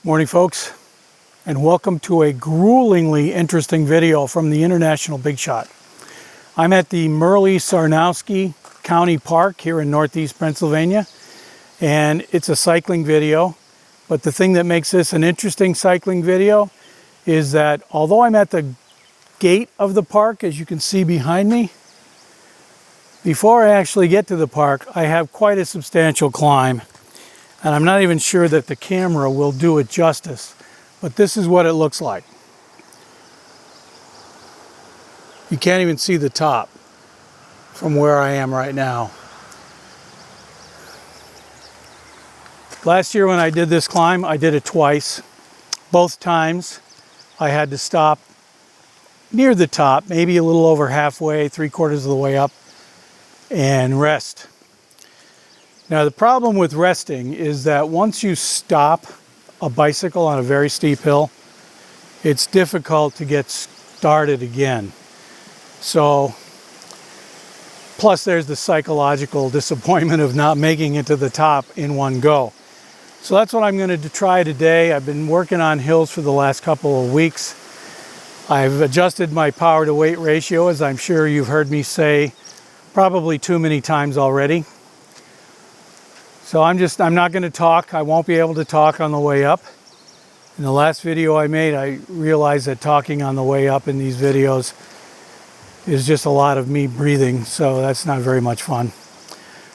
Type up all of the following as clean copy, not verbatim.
Morning, folks, and welcome to a gruelingly interesting video from the International Bigshot. I'm at the Merli-Sarnoski County Park here in northeast Pennsylvania, and it's a cycling video. But the thing that makes this an interesting cycling video is that although I'm at the gate of the park, as you can see behind me, before I actually get to the park, I have quite a substantial climb. And I'm not even sure that the camera will do it justice, but this is what it looks like. You can't even see the top from where I am right now. Last year when I did this climb, I did it twice. Both times I had to stop near the top, maybe a little over halfway, 3/4 of the way up, and rest. Now, the problem with resting is that once you stop a bicycle on a very steep hill, it's difficult to get started again. So, plus there's the psychological disappointment of not making it to the top in one go. So that's what I'm going to try today. I've been working on hills for the last couple of weeks. I've adjusted my power to weight ratio, as I'm sure you've heard me say probably too many times already. So I'm not going to talk. I won't be able to talk on the way up. In the last video I made, I realized that talking on the way up in these videos is just a lot of me breathing, so that's not very much fun.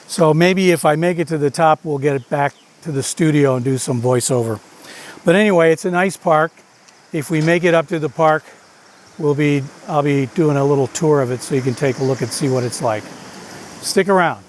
So maybe if I make it to the top, we'll get it back to the studio and do some voiceover. But anyway, it's a nice park. If we make it up to the park, I'll be doing a little tour of it so you can take a look and see what it's like. Stick around.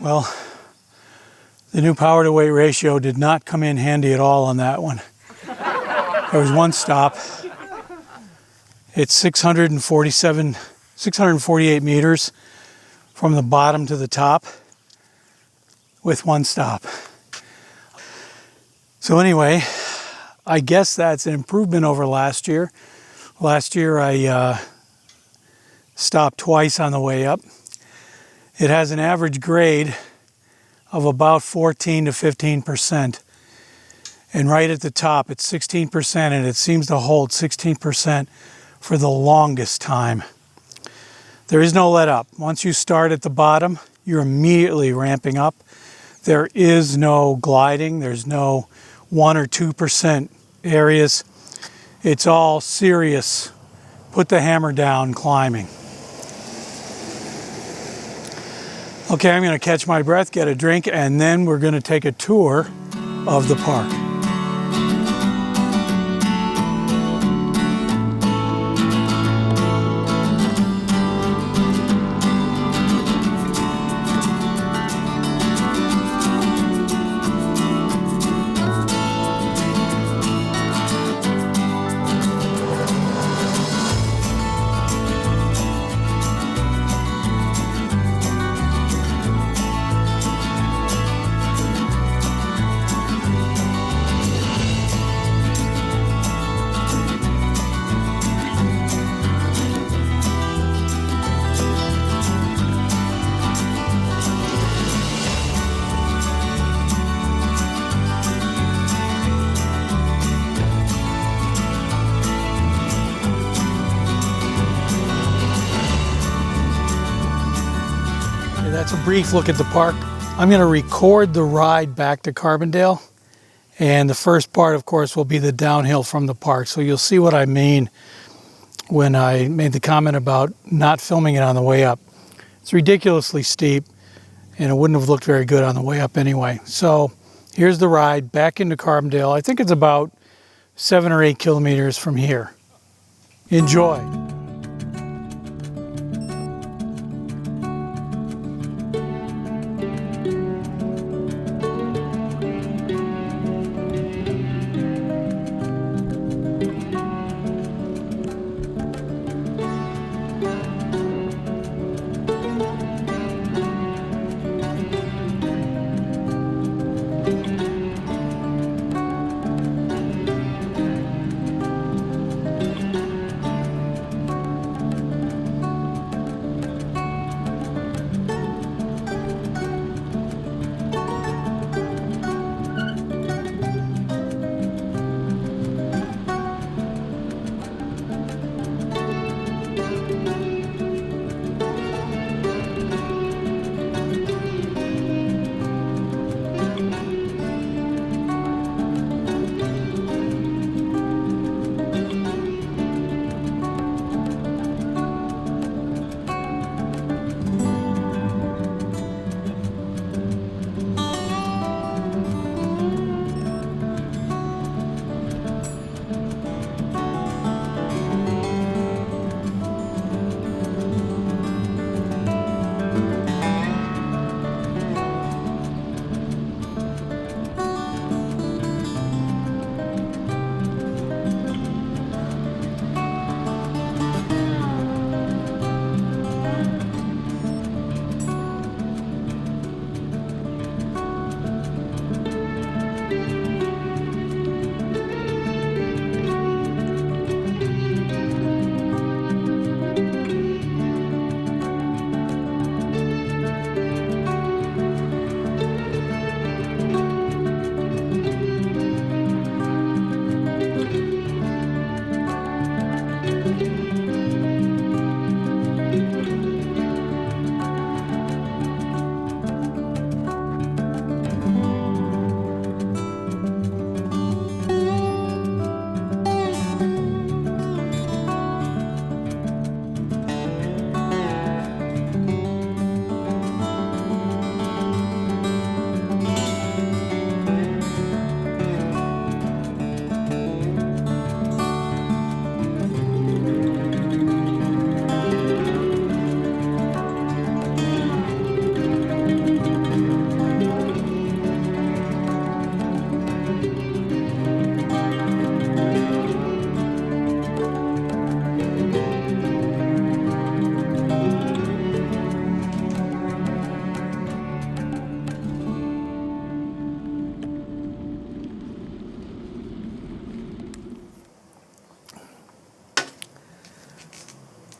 Well, the new power to weight ratio did not come in handy at all on that one. There was one stop. It's 648 meters from the bottom to the top with one stop. So anyway, I guess that's an improvement over last year. Last year I stopped twice on the way up. It has an average grade of about 14 to 15%. And right at the top, it's 16%, and it seems to hold 16% for the longest time. There is no let up. Once you start at the bottom, you're immediately ramping up. There is no gliding. There's no 1 or 2% areas. It's all serious, put the hammer down climbing. Okay, I'm going to catch my breath, get a drink, and then we're going to take a tour of the park. That's a brief look at the park. I'm going to record the ride back to Carbondale, And the first part, of course, will be the downhill from the park. So you'll see what I mean when I made the comment about not filming it on the way up. It's ridiculously steep, and it wouldn't have looked very good on the way up anyway. So here's the ride back into Carbondale. I think it's about 7 or 8 kilometers from here. Enjoy.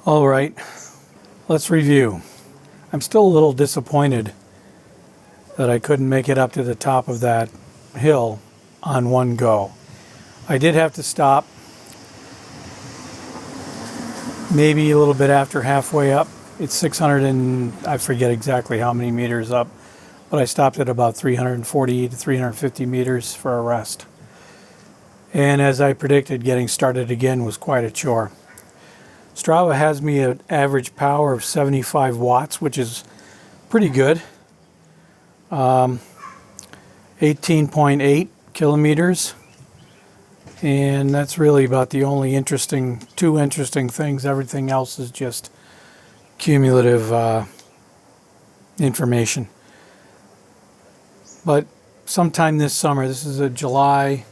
All right, let's review. I'm still a little disappointed that I couldn't make it up to the top of that hill on one go. I did have to stop maybe a little bit after halfway up. It's 600 and I forget exactly how many meters up, but I stopped at about 340 to 350 meters for a rest. And as I predicted, getting started again was quite a chore. Strava has me at average power of 75 watts, which is pretty good. 18.8 kilometers. And that's really about the only two interesting things. Everything else is just cumulative information. But sometime this summer, this is actually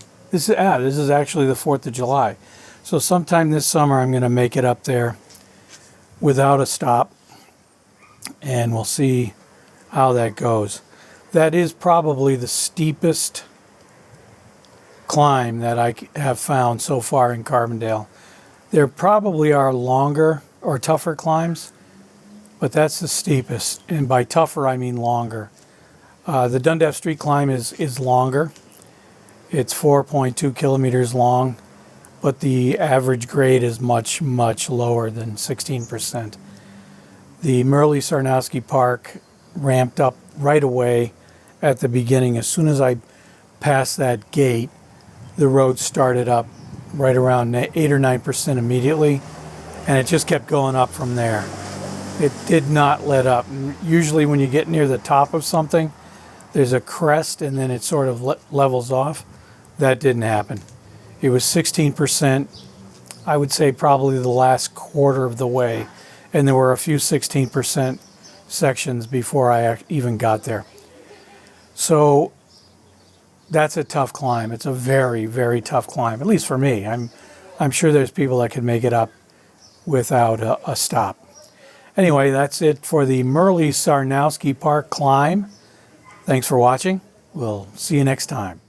the 4th of July. So sometime this summer, I'm going to make it up there without a stop, and we'll see how that goes. That is probably the steepest climb that I have found so far in Carbondale. There probably are longer or tougher climbs, but that's the steepest. And by tougher, I mean longer. The Dundas Street climb is longer. It's 4.2 kilometers long. But the average grade is much, much lower than 16%. The Merli-Sarnoski Park ramped up right away at the beginning. As soon as I past that gate, the road started up right around 8 or 9% immediately, and it just kept going up from there. It did not let up. Usually when you get near the top of something, there's a crest and then it sort of levels off. That didn't happen. It was 16%, I would say probably the last quarter of the way, and there were a few 16% sections before I even got there. So that's a tough climb. It's a very, very tough climb, at least for me. I'm sure there's people that can make it up without a stop. Anyway, that's it for the Merli-Sarnoski Park climb. Thanks for watching. We'll see you next time.